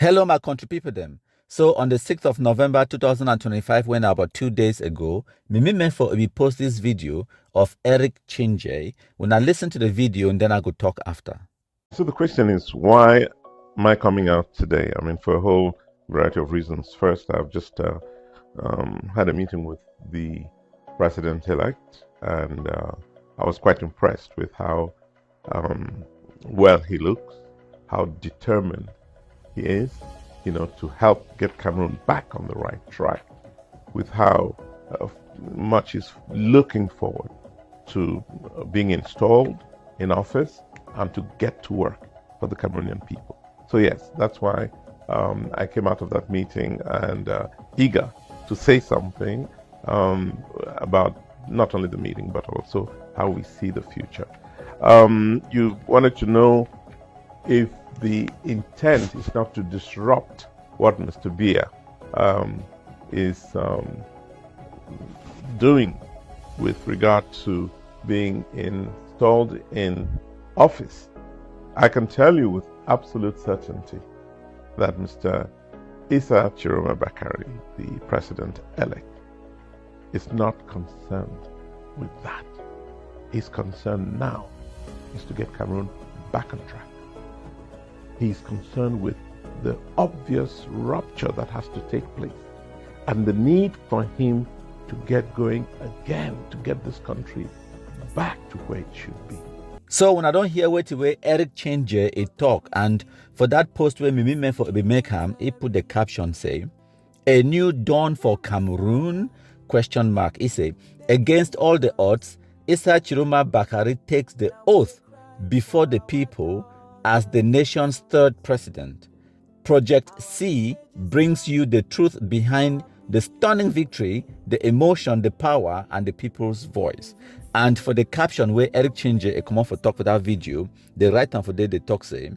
Hello, my country people them. So on the 6th of November 2025, when about 2 days ago, we post this video of Eric Chinje. When I listen to the video and then I go talk after. So the question is, why am I coming out today? I mean, for a whole variety of reasons. First, I've just had a meeting with the president-elect, and I was quite impressed with how well he looks, how determined he is, to help get Cameroon back on the right track, with how much he's looking forward to being installed in office and to get to work for the Cameroonian people. So yes, that's why I came out of that meeting and eager to say something about not only the meeting but also how we see the future. You wanted to know if the intent is not to disrupt what Mr. Biya is doing with regard to being installed in office. I can tell you with absolute certainty that Mr. Issa Tchiroma, the president-elect, is not concerned with that. His concern now is to get Cameroon back on track. He's concerned with the obvious rupture that has to take place and the need for him to get going again, to get this country back to where it should be. So when I don't hear what way Eric Chinje a talk, and for that post where me for Ebimekam, he put the caption say, "A new dawn for Cameroon?" ? He say, against all the odds, Issa Tchiroma Bakari takes the oath before the people as the nation's third president. Project C brings you the truth behind the stunning victory, the emotion, the power, and the people's voice. And for the caption where Eric Chinje come on for talk for that video, the right time for the talk say,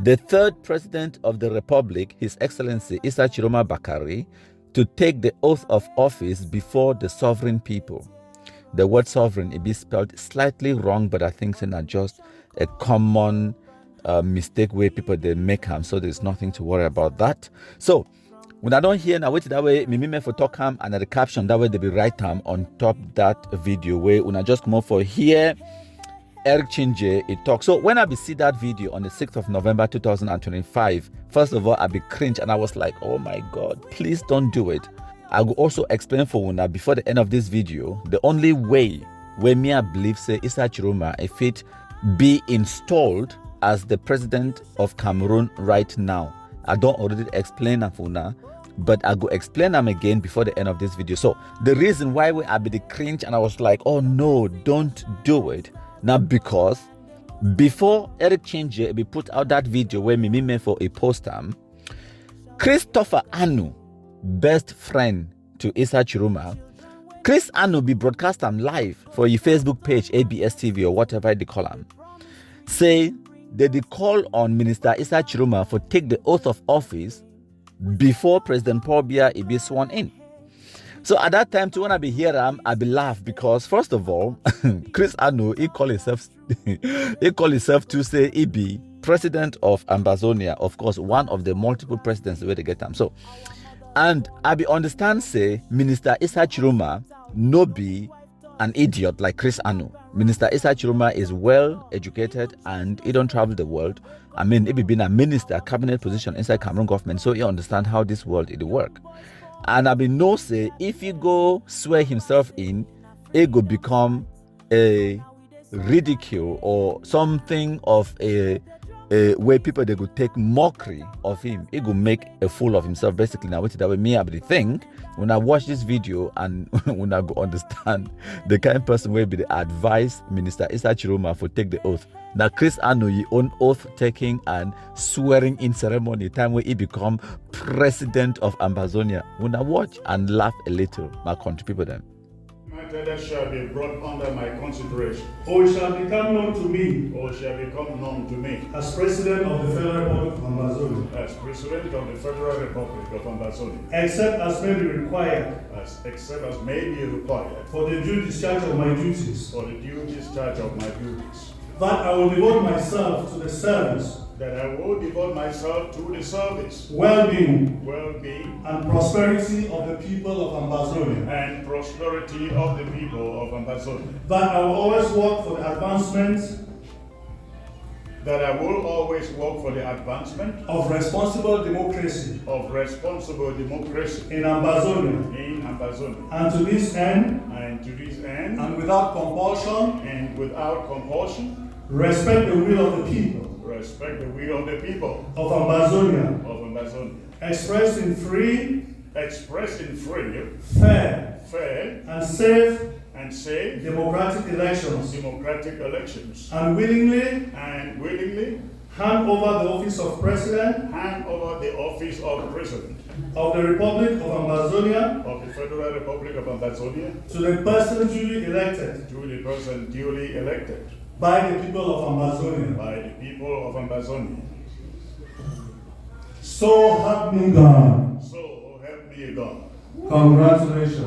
the third president of the Republic, His Excellency Issa Tchiroma Bakari, to take the oath of office before the sovereign people. The word sovereign, it be spelled slightly wrong, but I think it's not just a common mistake where people they make them, so there's nothing to worry about that. So when I don't hear now, wait that way, me for talk and the caption that way they be right time on top that video where when I just come up for here, Eric Chinje it talk. So when I be see that video on the 6th of November 2025, first of all I be cringe and I was like, oh my God, please don't do it. I will also explain for Una before the end of this video the only way where me I believe say Issa Tchiroma if it be installed as the president of Cameroon right now. I don't already explain that for now, but I go explain them again before the end of this video. So the reason why I be the cringe and I was like, oh no, don't do it. Now because before Eric Chinje be put out that video where me for a poster, Christopher Anu, best friend to Issa Tchiroma, Chris Anu be broadcast them live for your Facebook page, ABS TV or whatever they call them. Say they call on Minister Issa Tchiroma for take the oath of office before President Paul Biya be sworn in. So at that time, when I be here, I be laugh because first of all, Chris Anu he call himself to say he be president of Ambazonia, of course, one of the multiple presidents where they get them. So, and I be understand say Minister Issa Tchiroma no be an idiot like Chris Anu. Minister Issa Tchiroma is well educated and he don't travel the world. I mean, he be been a minister, cabinet position inside Cameroon government, so he understand how this world it work. And I be no say if he go swear himself in, he go become a ridicule or something of a where people they could take mockery of him. He go make a fool of himself basically. Now which that way me I be think when I watch this video and when I go understand the kind of person will be the advice Minister Issa Tchiroma for take the oath. Now Chris Anu he own oath taking and swearing in ceremony time where he become president of Ambazonia. When I watch and laugh a little, my country people then. That shall be brought under my consideration. Or it shall become known to me. Or shall become known to me. As President of the Federal Republic of Ambazonia. As President of the Federal Republic of Ambazonia. Except as may be required. Except as may be required. For the due discharge of my duties. For the due discharge of my duties. That I will devote myself to the service that I will devote myself to the service, well-being, well-being, and prosperity of the people of Ambazonia. and prosperity of the people of Amazonia. That I will always work for the advancement That I will always work for the advancement of responsible democracy of responsible democracy in Ambazonia. in Amazonia. And to this end, And to this end, and without compulsion, and without compulsion, respect the will of the people respect the will of the people of Ambazonia, of Amazonia. expressed in free, Expressed in free, fair, fair, and safe and safe democratic elections, democratic elections, and willingly and willingly hand over the office of President hand over the office of President of the Republic of Ambazonia of the Federal Republic of Amazonia to the person duly elected to the person duly elected by the people of Ambazonia. by the people of Amazonia. So help me God. So help me God. Congratulations.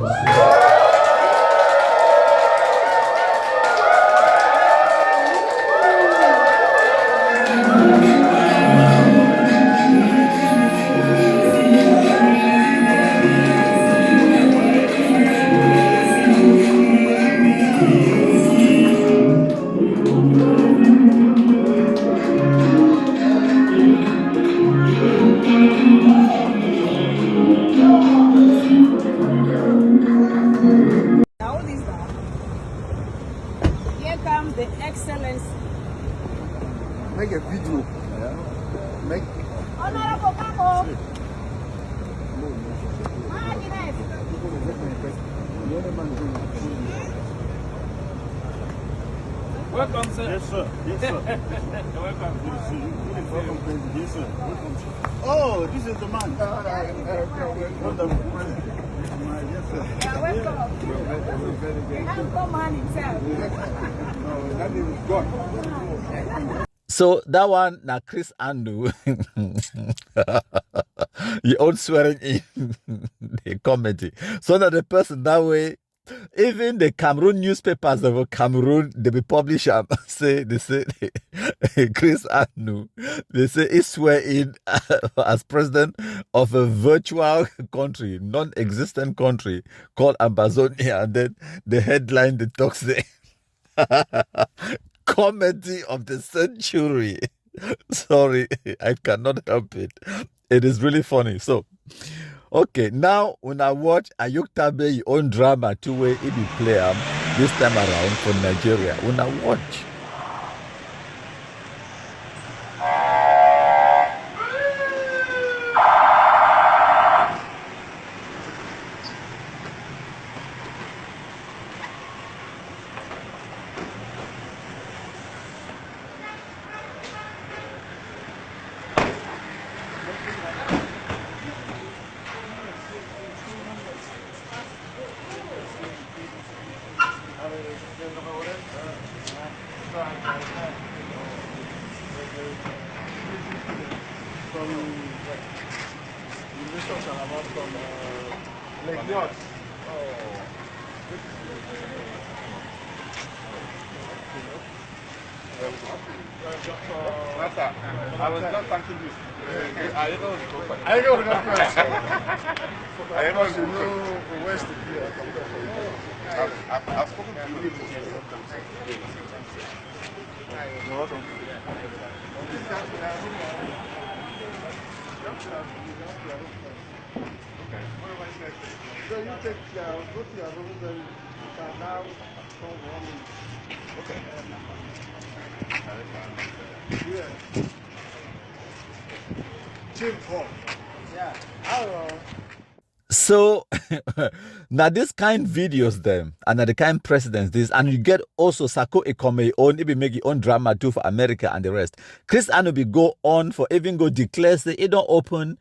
Now this down. Here comes the excellency. Make a video. Make Honorable Kako. Agnes. Welcome, sir. Yes, sir. Yes, sir. Welcome. Good to see you. welcome, President. Yes, sir. Welcome. Oh, this is the man. Wonderful. Yes, sir. Yeah, welcome. Handsome man himself. That name is God. So that one, now Chris Anu, you all swearing in the comedy. So that the person that way, even the Cameroon newspapers of Cameroon, they be publish they say Chris Anu, they say he swear in as president of a virtual country, non-existent country called Amazonia, and then the headline the talks there. Comedy of the century. Sorry, I cannot help it. It is really funny. So, okay, now when I watch Ayuk Tabe own drama two-way it be play this time around for Nigeria. When I watch. I was not thanking you. I know you know where's the beer. I've spoken to you. You're welcome. So you take go to your room and now come home. Okay. Yeah. Chief Hall. Yeah. Hello. So now this kind videos them and now the kind presidents this and you get also Sako Ekome own it be make your own drama too for America and the rest. Chris Anobi go on for even go declare say it don't open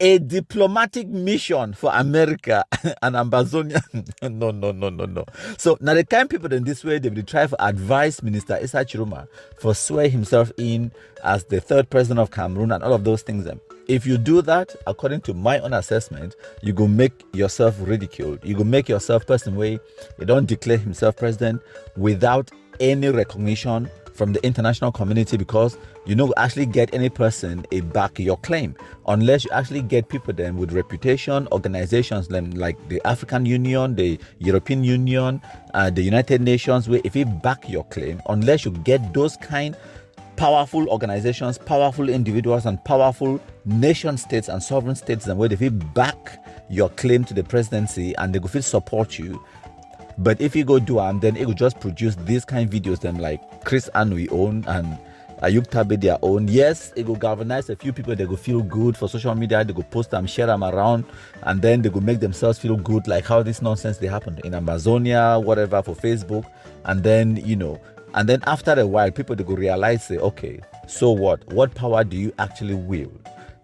a diplomatic mission for America and Amazonia. No. So now the kind people in this way they will try for advise Minister Issa Tchiroma for swear himself in as the third president of Cameroon and all of those things. If you do that, according to my own assessment, you go make yourself ridiculed. You go make yourself person way. You don't declare himself president without any recognition from the international community, because you know actually get any person a back your claim unless you actually get people then with reputation, organizations like the African Union, the European Union, the United Nations, where if you back your claim, unless you get those kind powerful organizations, powerful individuals, and powerful nation states and sovereign states, and where if you back your claim to the presidency and they go feel support you. But if you go do then it will just produce these kind of videos them like Chris Anui own and Ayuk Tabe their own. Yes, it will galvanize a few people. They go feel good for social media. They go post them, share them around, and then they go make themselves feel good, like how this nonsense they happened in Amazonia, whatever, for Facebook. And then, you know, and then after a while, people they go realize, say, okay, so what? What power do you actually wield?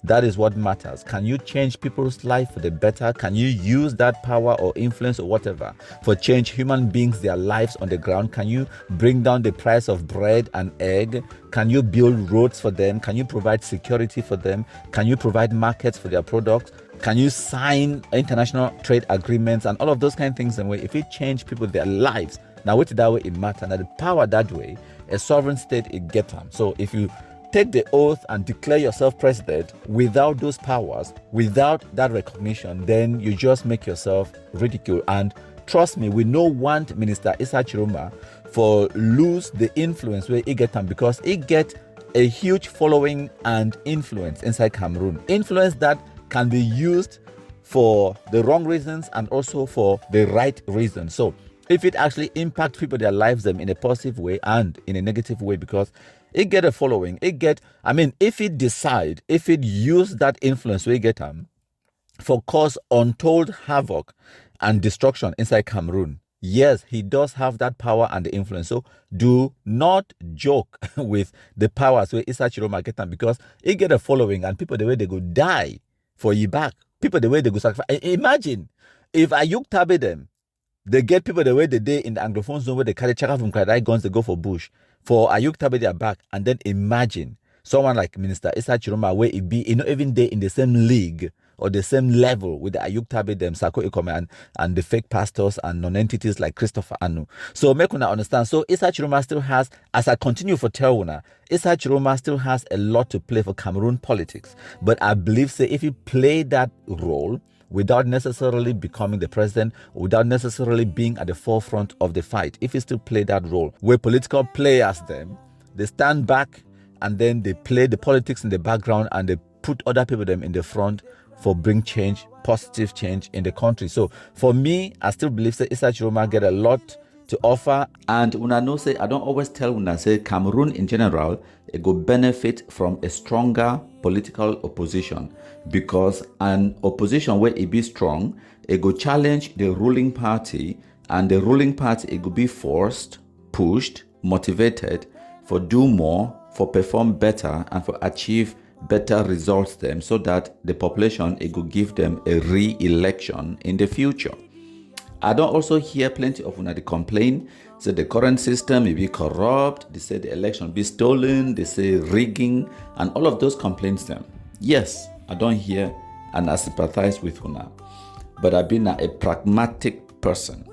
That is what matters. Can you change people's life for the better? Can you use that power or influence or whatever for change human beings, their lives on the ground? Can you bring down the price of bread and egg? Can you build roads for them? Can you provide security for them? Can you provide markets for their products? Can you sign international trade agreements and all of those kind of things? And if you change people, their lives, now with that way it matters. Now the power that way, a sovereign state, it gets them. So if you take the oath and declare yourself president without those powers, without that recognition, then you just make yourself ridiculed. And trust me, we don't want Minister Issa Tchiroma for lose the influence where he get them, because he get a huge following and influence inside Cameroon. Influence that can be used for the wrong reasons and also for the right reasons. So if it actually impacts people, their lives, them in a positive way and in a negative way, because it get a following, if it decide, if it use that influence we get for cause untold havoc and destruction inside Cameroon, yes, he does have that power and the influence. So do not joke with the powers where Issa Tchiroma get them, because it get a following and people the way they go die for you back. People the way they go sacrifice. Imagine if Ayuk Tabe them, they get people the way they did in the Anglophone zone where they carry chaka from Kradai guns, they go for bush. For Ayuk Tabe their back, and then imagine someone like Minister Issa Tchiroma where it be even they in the same league or the same level with the Ayuk Tabe them, Sako Ikome and the fake pastors and non-entities like Christopher Anu. So make una understand. So Issa Tchiroma still has, as I continue for Teruna, Issa Tchiroma still has a lot to play for Cameroon politics. But I believe say if you play that role without necessarily becoming the president, without necessarily being at the forefront of the fight, if you still play that role, where political players them, they stand back and then they play the politics in the background and they put other people them in the front for bring change, positive change in the country. So for me, I still believe that Issa Tchiroma get a lot to offer. And una know say, I don't always tell una say Cameroon in general, it go benefit from a stronger political opposition, because an opposition where it be strong, it go challenge the ruling party, and the ruling party it go be forced, pushed, motivated for do more, for perform better, and for achieve better results them, so that the population it go give them a re-election in the future. I don't also hear plenty of una they complain, say the current system may be corrupt, they say the election be stolen, they say rigging, and all of those complaints them. Yes, I don't hear and I sympathize with una, but I've been a pragmatic person.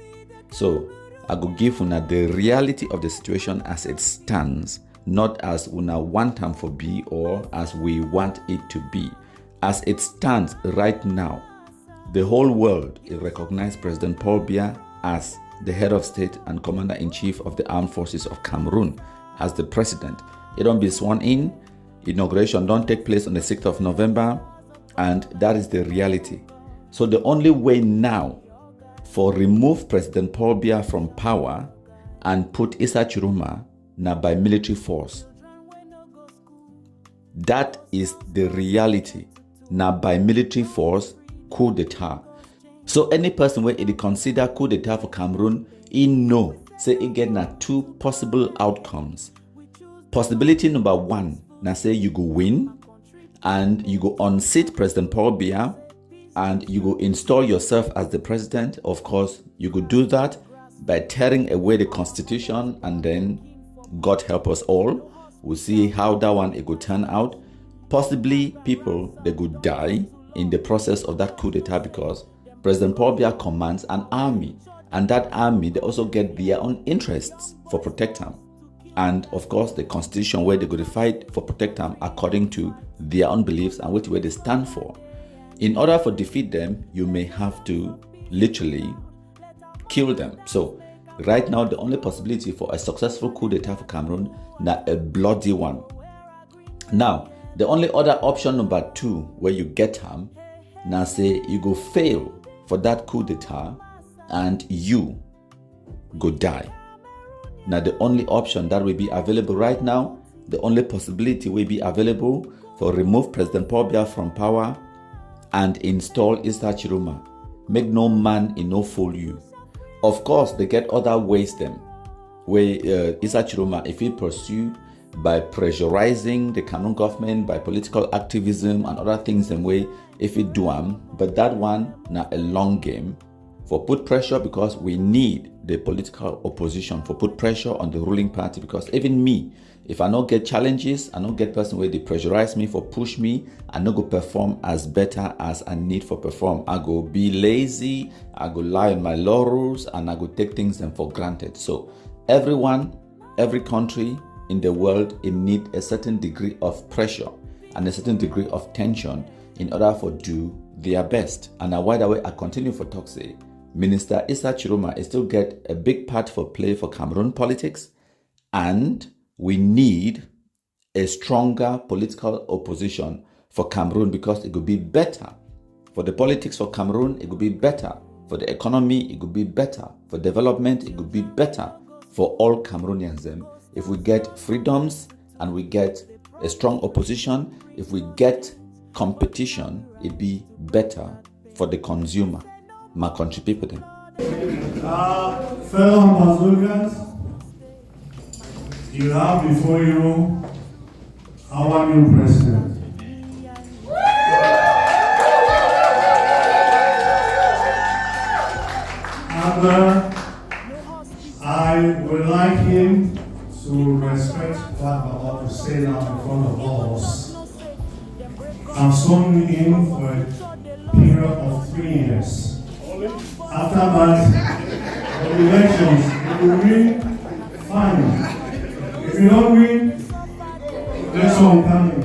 So I go give una the reality of the situation as it stands, not as una want them for be or as we want it to be. As it stands right now, the whole world recognized President Paul Biya as the head of state and commander-in-chief of the armed forces of Cameroon as the president. It don't be sworn in. Inauguration don't take place on the 6th of November, and that is the reality. So the only way now for remove President Paul Biya from power and put Issa Tchiroma now by military force. That is the reality. Now by military force, coup d'etat. So any person where it consider coup d'etat for Cameroon, he know say it get na two possible outcomes. Possibility number one, now say you go win and you go unseat President Paul Biya and you go install yourself as the president. Of course, you go do that by tearing away the constitution, and then God help us all, we'll see how that one it go turn out. Possibly people they could die in the process of that coup d'etat, because President Paul Biya commands an army, and that army they also get their own interests for protect him. and of course the constitution where they go to fight for protect them according to their own beliefs and what they stand for. In order for defeat them, you may have to literally kill them. So right now, the only possibility for a successful coup d'etat for Cameroon, not a bloody one. Now, the only other option number 2, where you get harm, now say you go fail for that coup d'etat and you go die. Now, the only option that will be available right now, the only possibility will be available for remove President Paul Biya from power and install Issa Tchiroma. Make no man in no fool you. Of course, they get other ways then, where Issa Tchiroma, if he pursue by pressurizing the Cameroon government, by political activism and other things in way, if he do them, but that one, now a long game, for put pressure because we need the political opposition, for put pressure on the ruling party, because even me, if I not get challenges, I not get person where they pressurize me for push me, I not go perform as better as I need for perform. I go be lazy, I go lie on my laurels, and I go take things them for granted. So everyone, every country in the world, it need a certain degree of pressure and a certain degree of tension in order for do their best. And why the way I continue for talk say, Minister Issa Tchiroma is still get a big part for play for Cameroon politics, and we need a stronger political opposition for Cameroon because it could be better for the politics for Cameroon, it could be better for the economy, it could be better for development, it could be better for all Cameroonians. If we get freedoms and we get a strong opposition, if we get competition, it be better for the consumer. My country people then. Fellow Amazonians, you have before you our new president. And I would like him to respect what I'm about to say now in front of all of us. I've sworn in for a period of 3 years. After that, the elections, if you win, fine. If you don't win, there's some coming.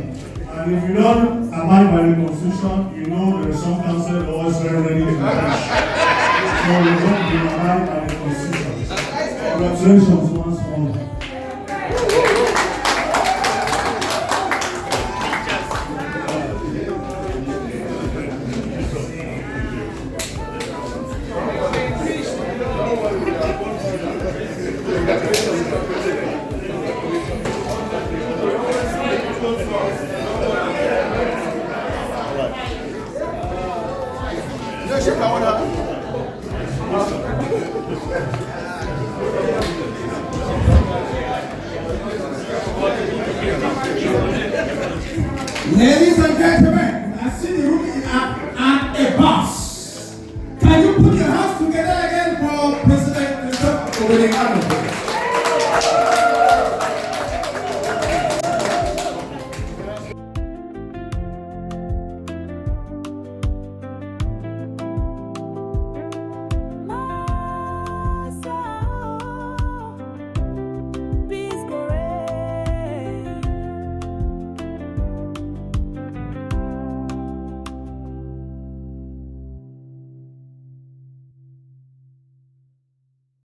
And if you don't abide by the constitution, you know the Resource Council is always very ready to push. So you don't be abide by the constitution. Congratulations once more. Ladies and gentlemen,